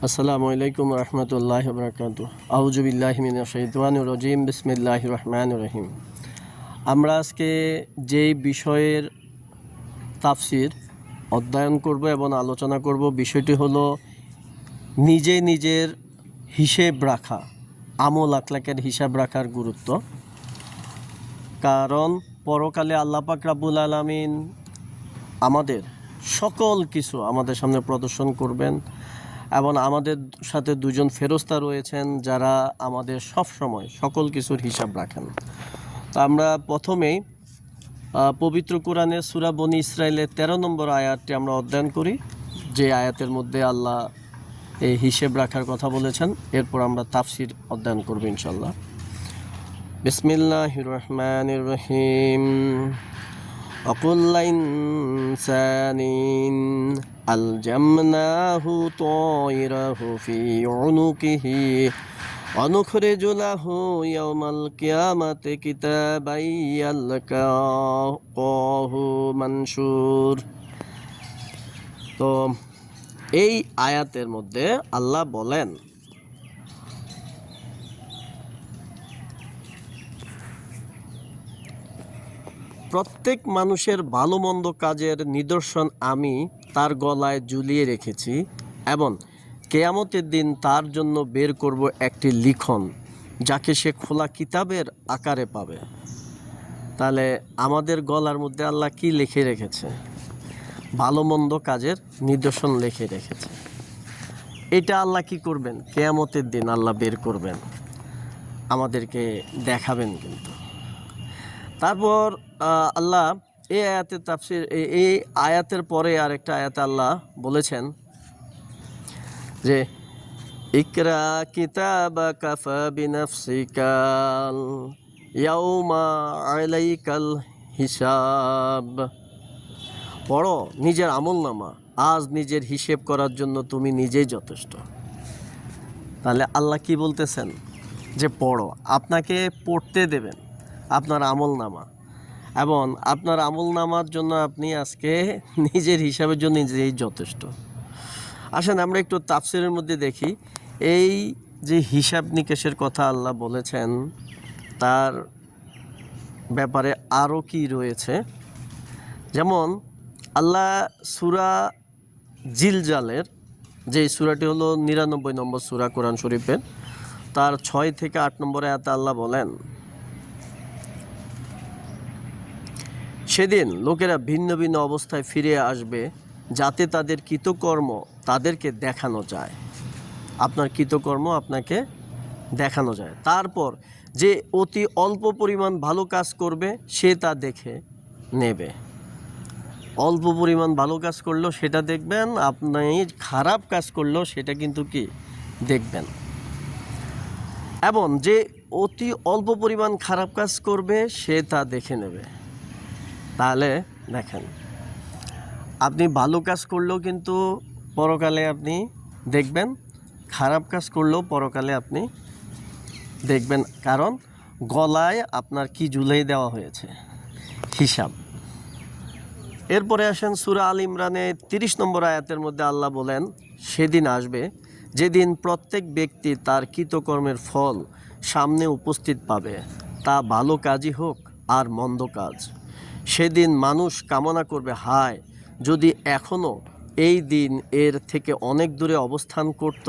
আসসালামু আলাইকুম রহমতুল্লাহ বরকাত। আউযু বিল্লাহি মিনাশ শাইতানির রাজিম। বিসমিল্লাহির রহমানির রহিম। আমরা আজকে যেই বিষয়ের তাফসির অধ্যয়ন করব এবং আলোচনা করব, বিষয়টি হলো নিজের হিসেব রাখা, আমল আখলাকের হিসাব রাখার গুরুত্ব। কারণ পরকালে আল্লাহ পাক রব্বুল আলামিন আমাদের সকল কিছু আমাদের সামনে প্রদর্শন করবেন এবং আমাদের সাথে দুজন ফেরেশতা রয়েছেন যারা আমাদের সব সময় সকল কিছুর হিসাব রাখেন। তো আমরা প্রথমেই পবিত্র কোরআনের সূরা বনী ইসরাইলের 13 নম্বর আয়াতটি আমরা অধ্যয়ন করি, যে আয়াতের মধ্যে আল্লাহ এই হিসেব রাখার কথা বলেছেন। এরপর আমরা তাফসির অধ্যয়ন করব ইনশাল্লাহ। বিসমিল্লাহির রহমানির রহিম। وكل إنسان ألزمناه طائره في عنقه ونخرج له يوم القيامة كتابا يلقاه منشور। তো এই আয়াতের মধ্যে আল্লাহ বলেন, প্রত্যেক মানুষের ভালো মন্দ কাজের নিদর্শন আমি তার গলায় ঝুলিয়ে রেখেছি এবং কেয়ামতের দিন তার জন্য বের করব একটি লিখন, যাকে সে খোলা কিতাবের আকারে পাবে। তাহলে আমাদের গলার মধ্যে আল্লাহ কি লিখে রেখেছে? ভালো মন্দ কাজের নিদর্শন লিখে রেখেছে। এটা আল্লাহ কি করবেন? কেয়ামতের দিন আল্লাহ বের করবেন, আমাদেরকে দেখাবেন। কিন্তু তারপর আল্লাহ এই আয়াতের তাফসির, এই আয়াতের পরে আরেকটা আয়াতে আল্লাহ বলেছেন যে ইকরা কিতাবাকা ফাবিনাফসিকাল ইয়াউমা আলাইকাল হিসাব। পড়ো নিজের আমলনামা, আজ নিজের হিসেব করার জন্য তুমি নিজেই যথেষ্ট। তাহলে আল্লাহ কি বলতেছেন? যে পড়ো, আপনাকে পড়তে দেবেন আপনার আমলনামা, এবং আপনার আমলনামার জন্য আপনি আজকে নিজের হিসাবের জন্য নিজেই যথেষ্ট। আসেন আমরা একটু তাফসিরের মধ্যে দেখি, এই যে হিসাব নিকেশের কথা আল্লাহ বলেছেন তার ব্যাপারে আরও কি রয়েছে। যেমন আল্লাহ সূরা জিলজালের, যে সূরাটি হলো 99 নম্বর সূরা কোরআন শরীফের, তার 6 থেকে 8 নম্বর আয়াতে আল্লাহ বলেন, সেদিন লোকেরা ভিন্ন ভিন্ন অবস্থায় ফিরে আসবে, যাতে তাদের কৃতকর্ম তাদেরকে দেখানো যায়। আপনার কৃতকর্ম আপনাকে দেখানো যায়। তারপর যে অতি অল্প পরিমাণ ভালো কাজ করবে সে তা দেখে নেবে। অল্প পরিমাণ ভালো কাজ করলেও সেটা দেখবেন, আপনি খারাপ কাজ করলেও সেটা কিন্তু কি দেখবেন। এবং যে অতি অল্প পরিমাণ খারাপ কাজ করবে সে তা দেখে নেবে। তাহলে দেখেন, আপনি ভালো কাজ করলেও কিন্তু পরকালে আপনি দেখবেন, খারাপ কাজ করলেও পরকালে আপনি দেখবেন। কারণ গলায় আপনার কি ঝুলিয়ে দেওয়া হয়েছে? হিসাব। এরপরে আসেন সূরা আল ইমরানে 30 নম্বর আয়াতের মধ্যে আল্লাহ বলেন, সেদিন আসবে যেদিন প্রত্যেক ব্যক্তি তার কৃতকর্মের ফল সামনে উপস্থিত পাবে, তা ভালো কাজই হোক আর মন্দ কাজ। সেদিন মানুষ কামনা করবে, হায় যদি এখনও এই দিন এর থেকে অনেক দূরে অবস্থান করত।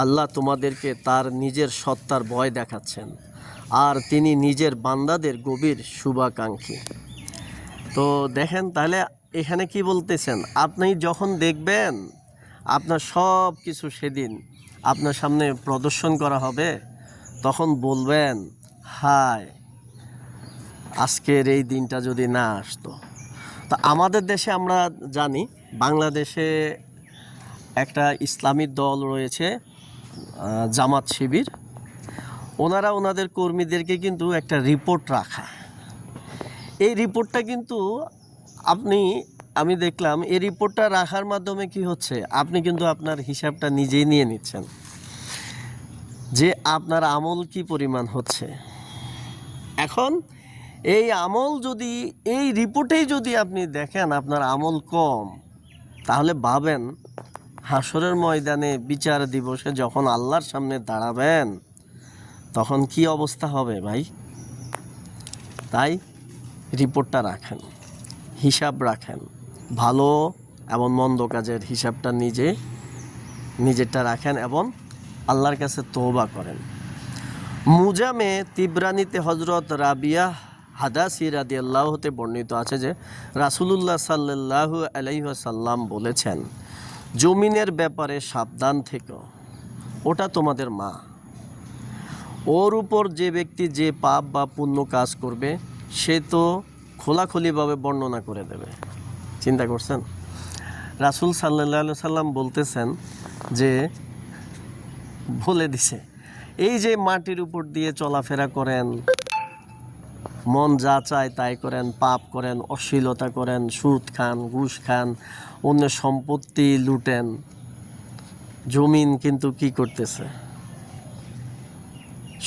আল্লাহ তোমাদেরকে তার নিজের সত্তার ভয় দেখাচ্ছেন, আর তিনি নিজের বান্দাদের গভীর শুভাকাঙ্ক্ষী। তো দেখেন, তাহলে এখানে কি বলতেছেন? আপনি যখন দেখবেন আপনার সব কিছু সেদিন আপনার সামনে প্রদর্শন করা হবে, তখন বলবেন, হায় আজকের এই দিনটা যদি না আসতো। তা আমাদের দেশে আমরা জানি, বাংলাদেশে একটা ইসলামী দল রয়েছে, জামাত শিবির। ওনারা ওনাদের কর্মীদেরকে কিন্তু একটা রিপোর্ট রাখা। এই রিপোর্টটা কিন্তু আমি দেখলাম, এই রিপোর্টটা রাখার মাধ্যমে কি হচ্ছে, আপনি কিন্তু আপনার হিসাবটা নিজেই নিয়ে নিচ্ছেন যে আপনার আমল কি পরিমাণ হচ্ছে। এখন এই আমল যদি, এই রিপোর্টেই যদি আপনি দেখেন আপনার আমল কম, তাহলে ভাবেন, হাসরের ময়দানে বিচার দিবসে যখন আল্লাহর সামনে দাঁড়াবেন তখন কি অবস্থা হবে ভাই? তাই রিপোর্টটা রাখেন, হিসাব রাখেন, ভালো এবং মন্দ কাজের হিসাবটা নিজেরটা রাখেন এবং আল্লাহর কাছে তওবা করেন। মুজামে তিবরানিতে হজরত রাবিয়া হাদাসি রাদিয়াল্লাহু হতে বর্ণিত আছে যে রাসূলুল্লাহ সাল্লাল্লাহু আলাইহি ওয়াসাল্লাম বলেছেন, জমিনের ব্যাপারে সাবধান থেকো, ওটা তোমাদের মা। ওর উপর যে ব্যক্তি যে পাপ বা পুণ্য কাজ করবে সে তো খোলাখুলিভাবে বর্ণনা করে দেবে। চিন্তা করছেন? রাসূল সাল্লাল্লাহু আলাইহি সাল্লাম বলতেছেন যে বলে দিছে, এই যে মাটির উপর দিয়ে চলাফেরা করেন, মন যা চায় তাই করেন, পাপ করেন, অশ্লীলতা করেন, সুদ খান, ঘুষ খান, অন্যের সম্পত্তি লুটেন, জমিন কিন্তু কি করতেছে?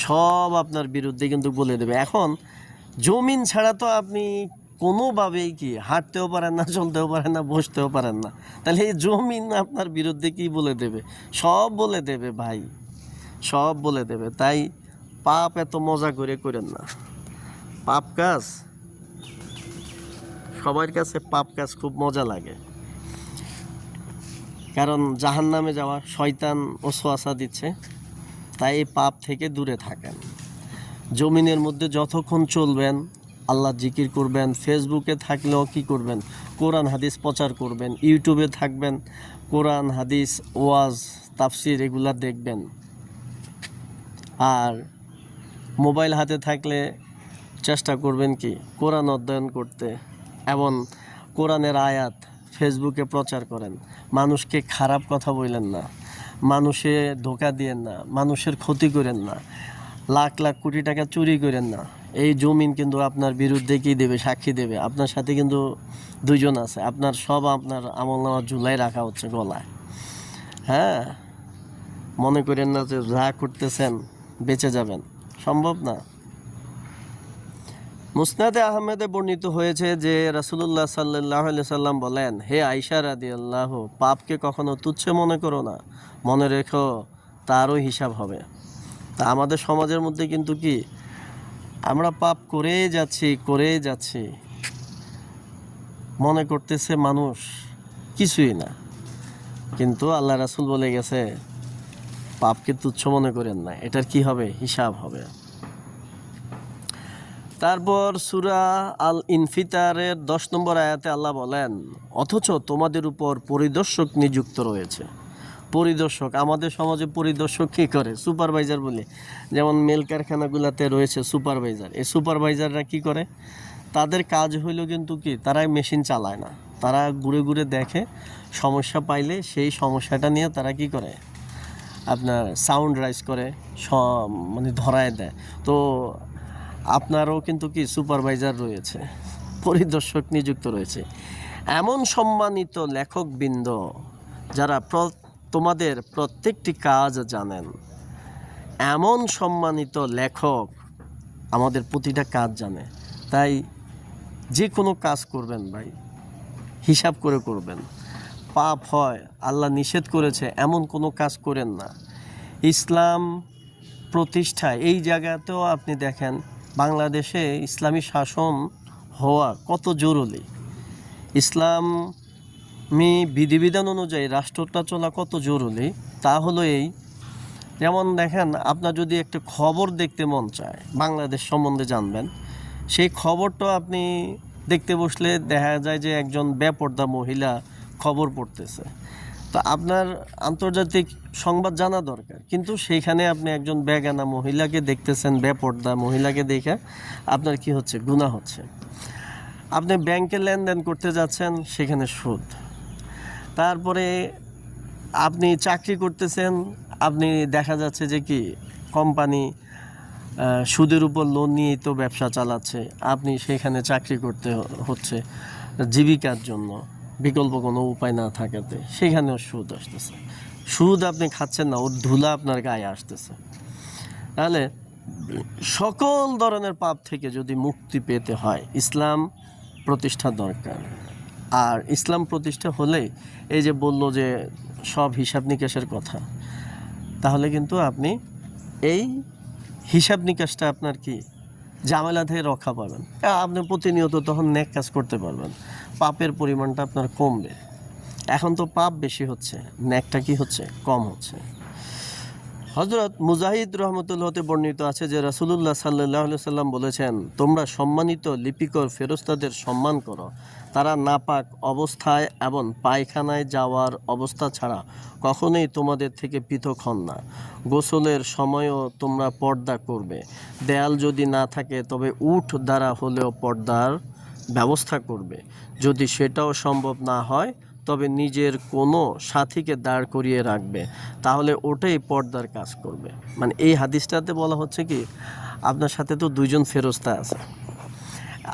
সব আপনার বিরুদ্ধে কিন্তু বলে দেবে। এখন জমিন ছাড়া তো আপনি কোনোভাবেই কি হাঁটতেও পারেন না, চলতেও পারেন না, বসতেও পারেন না, তাহলে এই জমিন আপনার বিরুদ্ধে কি বলে দেবে? সব বলে দেবে ভাই, সব বলে দেবে। তাই পাপ এত মজা করে করেন না। পাপ কাজ সবার কাছে, পাপ কাজ খুব মজা লাগে, কারণ জাহান্নামে যাওয়া শয়তান ওসওয়াসা দিচ্ছে। তাই এই পাপ থেকে দূরে থাকেন। জমিনের মধ্যে যতক্ষণ চলবেন আল্লাহ জিকির করবেন, ফেসবুকে থাকলেও কি করবেন? কোরআন হাদিস প্রচার করবেন, ইউটিউবে থাকবেন, কোরআন হাদিস ওয়াজ তাফসির এগুলা দেখবেন। আর মোবাইল হাতে থাকলে চেষ্টা করবেন কি কোরআন অধ্যয়ন করতে এবং কোরআনের আয়াত ফেসবুকে প্রচার করেন। মানুষকে খারাপ কথা বললেন না, মানুষে ধোঁকা দিয়েন না, মানুষের ক্ষতি করেন না, লাখ লাখ কোটি টাকা চুরি করেন না। এই জমিন কিন্তু আপনার বিরুদ্ধে কি দেবে? সাক্ষী দেবে। আপনার সাথে কিন্তু দুইজন আছে, আপনার সব আপনার আমলনামা ঝুলাই রাখা হচ্ছে গলায়। হ্যাঁ, মনে করেন না যে যা করতেছেন বেঁচে যাবেন, সম্ভব না। মুসনাদে আহমেদে বর্ণিত হয়েছে যে রাসূলুল্লাহ সাল্লাল্লাহু আলাইহি সাল্লাম বলেন, হে আয়েশা রাদিয়াল্লাহু, পাপকে কখনো তুচ্ছ মনে করো না, মনে রেখো তারও হিসাব হবে। তা আমাদের সমাজের মধ্যে কিন্তু কি আমরা পাপ করেই যাচ্ছি, মনে করতেছে মানুষ কিছুই না। কিন্তু আল্লাহ রাসূল বলে গেছে পাপকে তুচ্ছ মনে করেন না, এটার কি হবে? হিসাব হবে। তারপর সূরা আল ইনফিতারের 10 নম্বর আয়াতে আল্লাহ বলেন, অথচ তোমাদের উপর পরিদর্শক নিযুক্ত রয়েছে। পরিদর্শক, আমাদের সমাজে পরিদর্শক কী করে? সুপারভাইজার বলে। যেমন মেল কারখানাগুলোতে রয়েছে সুপারভাইজার। এই সুপারভাইজাররা কি করে? তাদের কাজ হইল কিন্তু কি, তারা মেশিন চালায় না, তারা ঘুরে ঘুরে দেখে, সমস্যা পাইলে সেই সমস্যাটা নিয়ে তারা কি করে, আপনার সাউন্ড রাইজ করে, মানে ধরায় দেয়। তো আপনারও কিন্তু কি সুপারভাইজার রয়েছে, পরিদর্শক নিযুক্ত রয়েছে। এমন সম্মানিত লেখকবৃন্দ যারা তোমাদের প্রত্যেকটি কাজ জানেন। এমন সম্মানিত লেখক আমাদের প্রতিটা কাজ জানে। তাই যে কোনো কাজ করবেন ভাই হিসাব করে করবেন। পাপ হয়, আল্লাহ নিষেধ করেছে এমন কোনো কাজ করেন না। ইসলাম প্রতিষ্ঠায় এই জায়গাতেও আপনি দেখেন বাংলাদেশে ইসলামী শাসন হওয়া কত জরুরি, ইসলামী বিধিবিধান অনুযায়ী রাষ্ট্রটা চলা কত জরুরি। তা হলো এই, যেমন দেখেন আপনার যদি একটা খবর দেখতে মন চায়, বাংলাদেশ সম্বন্ধে জানবেন, সেই খবরটা আপনি দেখতে বসলে দেখা যায় যে একজন বেপর্দা মহিলা খবর পড়তেছে। তো আপনার আন্তর্জাতিক সংবাদ জানা দরকার, কিন্তু সেইখানে আপনি একজন বেগানা মহিলাকে দেখতেছেন, বেপর্দা মহিলাকে দেখে আপনার কি হচ্ছে? গুনাহ হচ্ছে। আপনি ব্যাংকে লেনদেন করতে যাচ্ছেন, সেখানে সুদ। তারপরে আপনি চাকরি করতেছেন, আপনি দেখা যাচ্ছে যে কি কোম্পানি সুদের উপর লোন নিয়েই তো ব্যবসা চালাচ্ছে, আপনি সেখানে চাকরি করতে হচ্ছে জীবিকার জন্য, বিকল্প কোনো উপায় না থাকাতে সেখানেও সুদ আসতেছে। সুদ আপনি খাচ্ছেন না, ওর ধুলা আপনার গায়ে আসতেছে। তাহলে সকল ধরনের পাপ থেকে যদি মুক্তি পেতে হয় ইসলাম প্রতিষ্ঠা দরকার। আর ইসলাম প্রতিষ্ঠা হলেই এই যে বললো যে সব হিসাব নিকাশের কথা, তাহলে কিন্তু আপনি এই হিসাব নিকাশটা আপনার কি ঝামেলা থেকে রক্ষা পাবেন। আপনি প্রতিনিয়ত তখন নেক কাজ করতে পারবেন, পাপের পরিমাণটা আপনার কমবে। এখন তো পাপ বেশি হচ্ছে, নেকটা কি হচ্ছে, কম হচ্ছে। হযরত মুজাহিদ রহমতুল্লাহ হতে বর্ণিত আছে যে রাসূলুল্লাহ সাল্লাল্লাহু আলাইহি সাল্লাম বলেছেন, তোমরা সম্মানিত লিপিকর ফেরেশতাদের সম্মান করো। তারা নাপাক অবস্থায় এবং পায়খানায় যাওয়ার অবস্থা ছাড়া কখনোই তোমাদের থেকে পৃথক হন না। গোসলের সময়ও তোমরা পর্দা করবে। দেয়াল যদি না থাকে তবে উট দ্বারা হলেও পর্দার ব্যবস্থা করবে। যদি সেটাও সম্ভব না হয় তবে নিজের কোনো সাথীকে দাঁড় করিয়ে রাখবে, তাহলে ওটাই পর্দার কাজ করবে। মানে এই হাদিসটাতে বলা হচ্ছে কি, আপনার সাথে তো দুইজন ফেরেশতা আছে,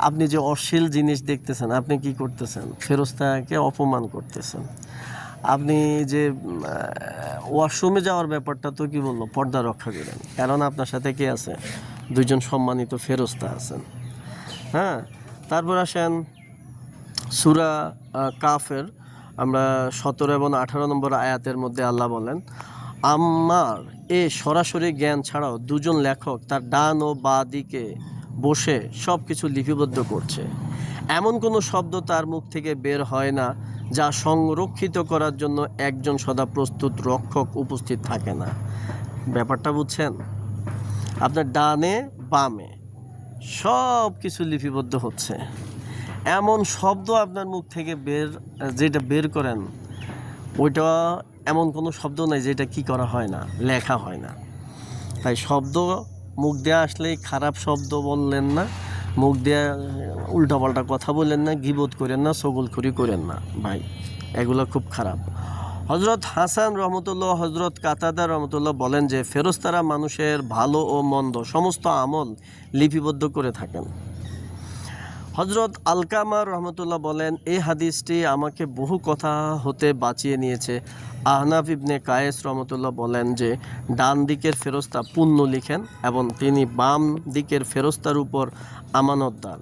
আপনি যে অশ্লীল জিনিস দেখতেছেন, আপনি কি করতেছেন, ফেরেশতাকে অপমান করতেছেন। আপনি যে ওয়াশরুমে যাওয়ার ব্যাপারটা তো কি বললো, পর্দা রক্ষা করেন, কারণ আপনার সাথে কে আছে, দুইজন সম্মানিত ফেরেশতা আছেন। হ্যাঁ, তারপর আসেন সূরা কাফের আমরা 17 এবং 18 নম্বর আয়াতের মধ্যে আল্লাহ বলেন, আমার এ সরাসরি জ্ঞান ছাড়াও দুজন লেখক তার ডান ও বাঁ দিকে বসে সব কিছু লিপিবদ্ধ করছে। এমন কোনো শব্দ তার মুখ থেকে বের হয় না যা সংরক্ষিত করার জন্য একজন সদা প্রস্তুত রক্ষক উপস্থিত থাকে না। ব্যাপারটা বুঝছেন? আপনার ডানে বামে সব কিছু লিপিবদ্ধ হচ্ছে। এমন শব্দ আপনার মুখ থেকে যেটা বের করেন, ওইটা এমন কোনো শব্দ নাই যেটা কি করা হয় না, লেখা হয় না। তাই শব্দ মুখ দিয়ে আসলেই খারাপ শব্দ বললেন না, মুখ দিয়ে উল্টাপাল্টা কথা বললেন না, গীবত করেন না, চগলখড়ি করেন না ভাই, এগুলো খুব খারাপ। হযরত হাসান রহমতুল্লাহ, হযরত কাতাদা রহমতুল্লাহ বলেন যে ফেরেশতারা মানুষের ভালো ও মন্দ সমস্ত আমল লিপিবদ্ধ করে থাকেন। হযরত আলকামা রহমতুল্লাহ বলেন, এই হাদিসটি আমাকে বহু কথা হতে বাঁচিয়ে নিয়েছে। আহনাফ ইবনে কায়েস রহমতুল্লাহ বলেন যে ডান দিকের ফেরেশতা পুণ্য লিখেন এবং তিনি বাম দিকের ফেরেশতার উপর আমানতদার।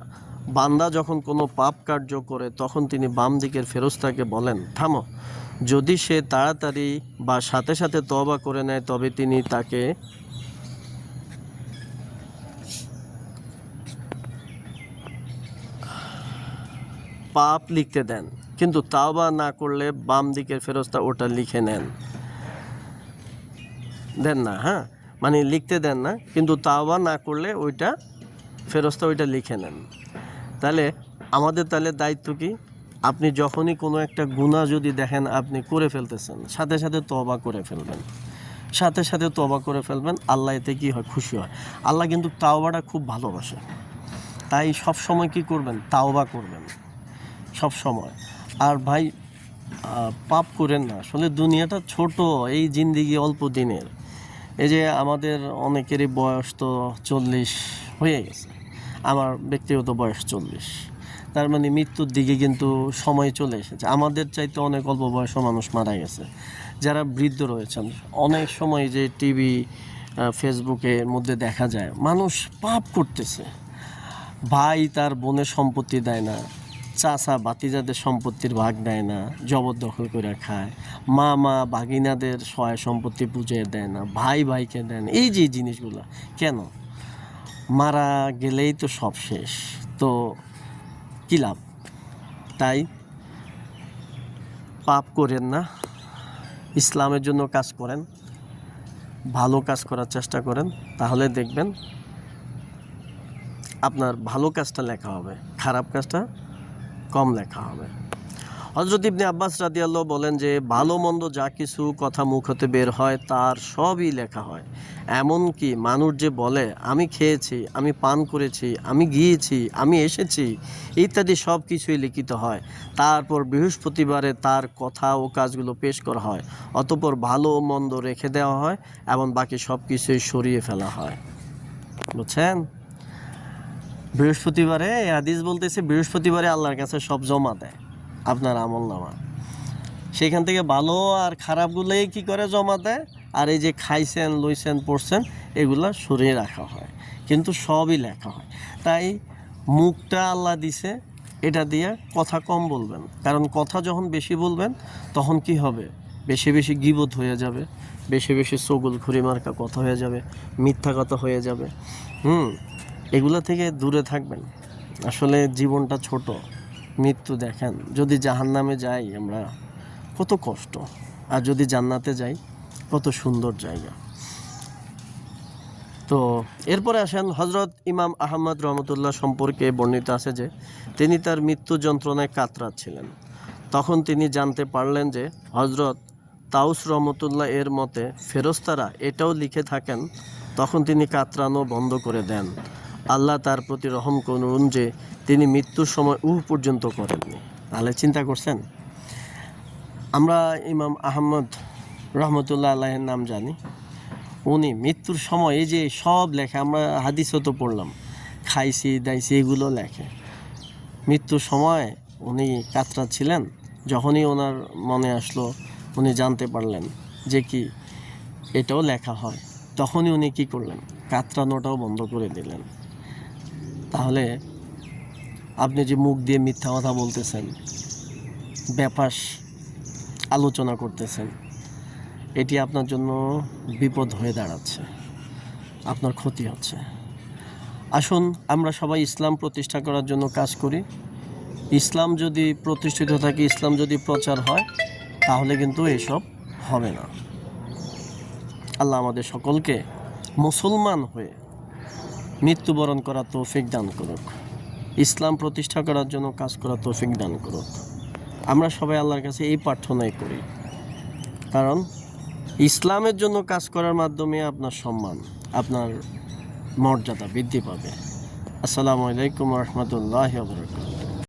বান্দা যখন কোনো পাপ কার্য করে তখন তিনি বাম দিকের ফেরেশতাকে বলেন, থামো। যদি সে তাড়াতাড়ি বা সাথে সাথে তওবা করে নেয় তবে তিনি তাকে পাপ লিখতে দেন, কিন্তু তাওবা না করলে বাম দিকের ফেরেশতা ওটা লিখে দেন না। হ্যাঁ, মানে লিখতে দেন না, কিন্তু তাওবা না করলে ওইটা ফেরেশতা ওইটা লিখে নেন। তাহলে আমাদের দায়িত্ব কি, আপনি যখনই কোনো একটা গুনাহ যদি দেখেন আপনি করে ফেলতেছেন, সাথে সাথে তওবা করে ফেলবেন, সাথে সাথে তওবা করে ফেলবেন। আল্লাহ এতে কি হয়, খুশি হয়। আল্লাহ কিন্তু তাওবাটা খুব ভালোবাসে। তাই সব সময় কি করবেন, তাওবা করবেন সব সময়। আর ভাই পাপ করেন না, আসলে দুনিয়াটা ছোট, এই জিন্দেগি অল্প দিনের। এই যে আমাদের অনেকেরই বয়স তো 40 হয়ে গেছে, আমার ব্যক্তিগত বয়স 40, তার মানে মৃত্যুর দিকে কিন্তু সময় চলে এসেছে। আমাদের চাইতে অনেক অল্প বয়সী মানুষ মারা গেছে, যারা বৃদ্ধ রয়েছেন। অনেক সময় যে টিভি ফেসবুকের মধ্যে দেখা যায় মানুষ পাপ করতেছে, ভাই তার বোনের সম্পত্তি দেয় না, চাচা ভাতিজাদের সম্পত্তির ভাগ দেয় না, জবরদখল করে খায়, মা ভাগিনাদের সহায় সম্পত্তি বুঝিয়ে দেয় না, ভাই ভাইকে দেয় না। এই যে জিনিসগুলো কেন, মারা গেলেই তো সব শেষ, তো কী লাভ? তাই পাপ করেন না, ইসলামের জন্য কাজ করেন, ভালো কাজ করার চেষ্টা করেন, তাহলে দেখবেন আপনার ভালো কাজটা লেখা হবে, খারাপ কাজটা কম লেখা হবে। হযরত ইবনে আব্বাস রাদিয়াল্লাহু বলেন যে ভালো মন্দ যা কিছু কথা মুখ হতে বের হয় তার সবই লেখা হয়। এমনকি মানুষ যে বলে আমি খেয়েছি, আমি পান করেছি, আমি গিয়েছি, আমি এসেছি ইত্যাদি সব কিছুই লিখিত হয়। তারপর বৃহস্পতিবারে তার কথা ও কাজগুলো পেশ করা হয়, অতঃপর ভালো ও মন্দ রেখে দেওয়া হয় এবং বাকি সব কিছুই সরিয়ে ফেলা হয়। বুঝছেন? বৃহস্পতিবারে হাদিস বলতেছে বৃহস্পতিবারে আল্লাহর কাছে সব জমা দেয় আপনার আমলনামা, সেখান থেকে ভালো আর খারাপগুলোই কি করে জমা দেয়, আর এই যে খাইছেন লইছেন পড়ছেন এগুলা সরিয়ে রাখা হয়, কিন্তু সবই লেখা হয়। তাই মুখটা আল্লাহ দিছে, এটা দিয়ে কথা কম বলবেন, কারণ কথা যখন বেশি বলবেন তখন কি হবে, বেশি বেশি গীবত হয়ে যাবে, বেশি বেশি চগলখড়ি মার্কা কথা হয়ে যাবে, মিথ্যা কথা হয়ে যাবে। এগুলা থেকে দূরে থাকবেন। আসলে জীবনটা ছোট, মৃত্যু দেখেন, যদি জাহান্নামে যাই আমরা কত কষ্ট, আর যদি জান্নাতে যাই কত সুন্দর জায়গা। তো এরপরে আসেন হজরত ইমাম আহমদ রহমতুল্লাহ সম্পর্কে বর্ণিত আছে যে তিনি তার মৃত্যু যন্ত্রণায় কাতরাচ্ছিলেন। তখন তিনি জানতে পারলেন যে হজরত তাউস রহমতুল্লাহ এর মতে ফেরেশতারা এটাও লিখে থাকেন। তখন তিনি কাতরানো বন্ধ করে দেন। আল্লাহ তার প্রতি রহম করুন যে তিনি মৃত্যুর সময় পর্যন্ত করেননি। তাহলে চিন্তা করছেন, আমরা ইমাম আহমদ রহমতুল্লাহ আলাইহির নাম জানি, উনি মৃত্যুর সময় এই যে সব লেখে, আমরা হাদিসও তো পড়লাম, খাইছি দাইছি এগুলো লেখে। মৃত্যুর সময় উনি কাতরাচ্ছিলেন, যখনই ওনার মনে আসলো, উনি জানতে পারলেন যে কি এটাও লেখা হয়, তখনই উনি কি করলেন, কাতরানোটাও বন্ধ করে দিলেন। তাহলে আপনি যে মুখ দিয়ে মিথ্যা কথা বলতেছেন, ব্যাপাস আলোচনা করতেছেন, এটি আপনার জন্য বিপদ হয়ে দাঁড়াচ্ছে, আপনার ক্ষতি হচ্ছে। আসুন আমরা সবাই ইসলাম প্রতিষ্ঠা করার জন্য কাজ করি। ইসলাম যদি প্রতিষ্ঠিত থাকে, ইসলাম যদি প্রচার হয়, তাহলে কিন্তু এসব হবে না। আল্লাহ আমাদের সকলকে মুসলমান হয়ে মৃত্যুবরণ করার তৌফিক দান করুক, ইসলাম প্রতিষ্ঠা করার জন্য কাজ করার তৌফিক দান করুক। আমরা সবাই আল্লাহর কাছে এই প্রার্থনাই করি, কারণ ইসলামের জন্য কাজ করার মাধ্যমে আপনার সম্মান, আপনার মর্যাদা বৃদ্ধি পাবে। আসসালামু আলাইকুম ওয়া রাহমাতুল্লাহি ওয়া বারাকাতুহু।